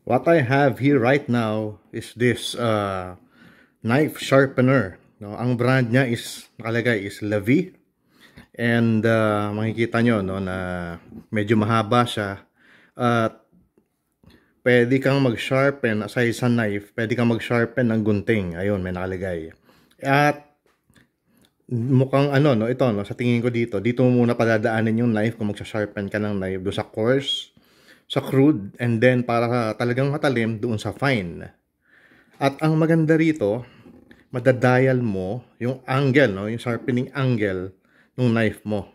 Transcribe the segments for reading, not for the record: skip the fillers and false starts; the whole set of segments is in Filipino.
What I have here right now is this knife sharpener. No, ang brand niya is nakalagay is Lavi, and makikita nyo no na medyo mahaba siya. At pwede kang mag-sharpen aside sa knife, pwede kang mag-sharpen ng gunting. Ayun, may nakalagay. At mukhang ano no, ito no, sa tingin ko dito mo muna padadaanin yung knife kung magsha-sharpen ka ng knife do sa coarse, sa crude, and then para talagang matalim doon sa fine. At ang maganda rito, madadial mo yung angle, no? Yung sharpening angle ng knife mo.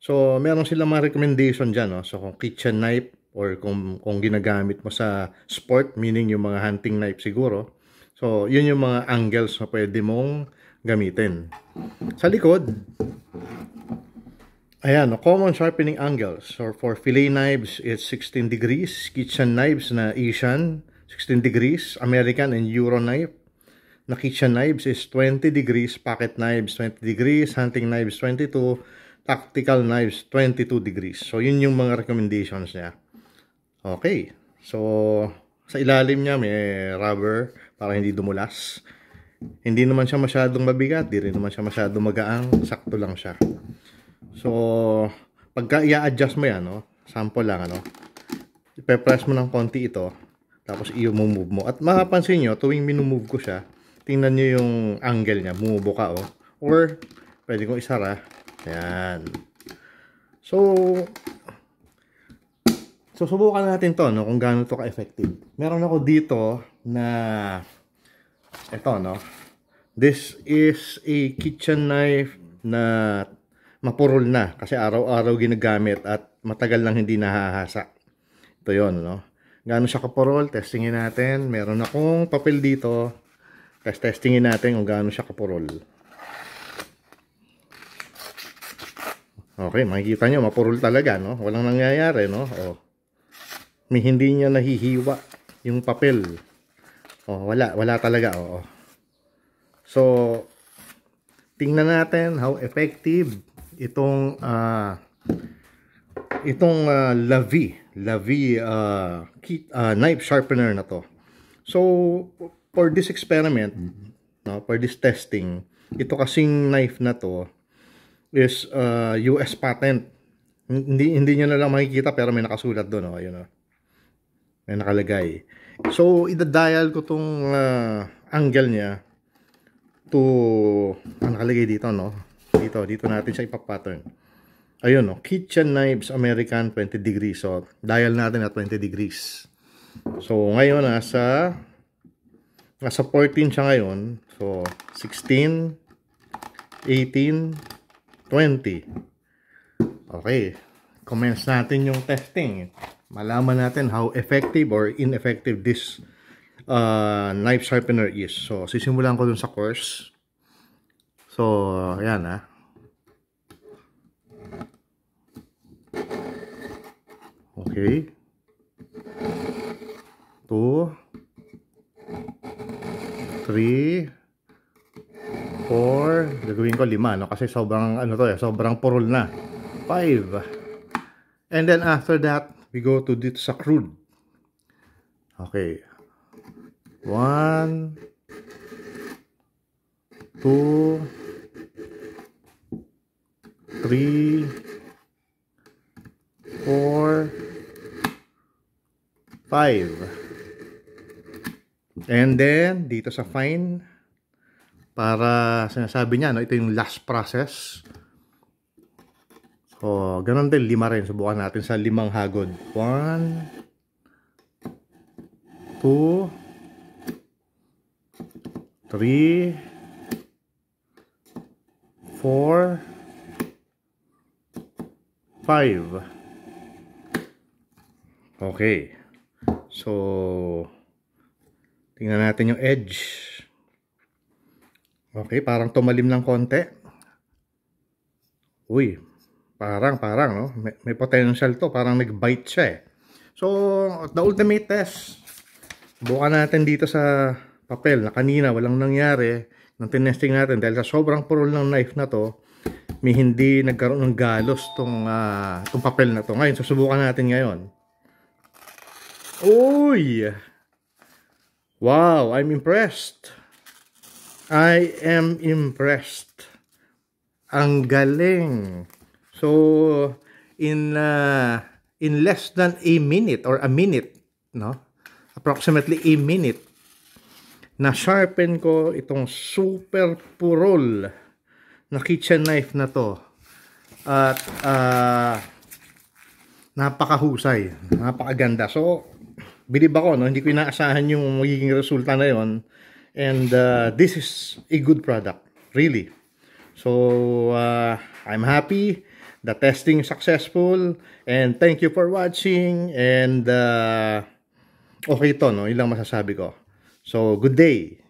So, meron silang mga recommendation dyan, no? So, kung kitchen knife or kung ginagamit mo sa sport, meaning yung mga hunting knife siguro. So, yun yung mga angles na pwede mong gamitin. Sa likod, ayan, no, common sharpening angles. So, for fillet knives, it's 16 degrees. Kitchen knives na Asian, 16 degrees. American and Euro knife na kitchen knives is 20 degrees. Pocket knives, 20 degrees. Hunting knives, 22. Tactical knives, 22 degrees. So, yun yung mga recommendations niya. Okay. So, sa ilalim niya may rubber para hindi dumulas. Hindi naman siya masyadong mabigat. Di rin naman siya masyadong magaang. Sakto lang siya. So, pagka i-adjust mo yan, no? Sample lang, ano? Ipe-press mo ng konti ito. Tapos i-move mo. At mapapansin nyo, tuwing minumove ko siya, tingnan nyo yung angle niya. Bumubuka, oh. Or, pwede kong isara. Ayan. So, subukan natin to, no? Kung gaano to ka-effective. Meron ako dito na ito, no? This is a kitchen knife na mapurol na kasi araw-araw ginagamit at matagal lang hindi nahahasa. Ito yon, no? Gaano siya kapurol? Testingin natin. Meron akong papel dito. Testingin natin kung gaano siya kapurol. Okay, makikita nyo, mapurol talaga, no? Walang nangyayari, no? Oh. Hindi niya nahihiwa yung papel. Oh, wala talaga, oh. So, tingnan natin how effective itong Lavi knife sharpener na to. So, for this experiment, no, for this testing, ito kasing knife na to is US patent. Hindi niyo na lang makikita pero may nakasulat doon, oh, ayun, oh. May nakalagay. So, ida-dial ko tong angle niya to ang nakalagay dito, no? Dito natin siya ipa-pattern. Ayun, no? Kitchen knives American 20 degrees. So, dial natin at 20 degrees. So, ngayon nasa 14 siya ngayon. So, 16, 18, 20. Okay. Commence natin yung testing. Malaman natin how effective or ineffective this knife sharpener is. So, sisimulan ko dun sa course. So, ayan, ha. Okay. 2, 3, 4. Gagawin ko 5, no? Kasi sobrang, ano to, sobrang purol na. 5. And then after that, we go to dito sa crude. Okay. 1, 2, 3, 4, 5. And then, dito sa fine, para sinasabi niya, no, ito yung last process. So, ganun din, 5 rin. Subukan natin sa 5 hagod. 1, 2, 3, 4, 5. Okay. So, tingnan natin yung edge. Okay, parang tumalim ng konti. Uy, parang, no? May potential to. Parang nag-bite siya, eh. So, the ultimate test. Bukan natin dito sa papel na kanina walang nangyari nung tinesting natin dahil sa sobrang purol ng knife na to, may hindi nagkaroon ng galos tong papel na to. Ngayon, susubukan natin ngayon. Uy! Wow, I'm impressed. I am impressed. Ang galing. So, in less than a minute or a minute, no? Approximately a minute, na-sharpen ko itong super purol na kitchen knife na to. At napakahusay, napakaganda. So, bilib ako, no? Hindi ko inaasahan yung magiging resulta na yon. And this is a good product, really. So, I'm happy. The testing is successful. And thank you for watching. And okay to, no? Yun lang masasabi ko. So, good day.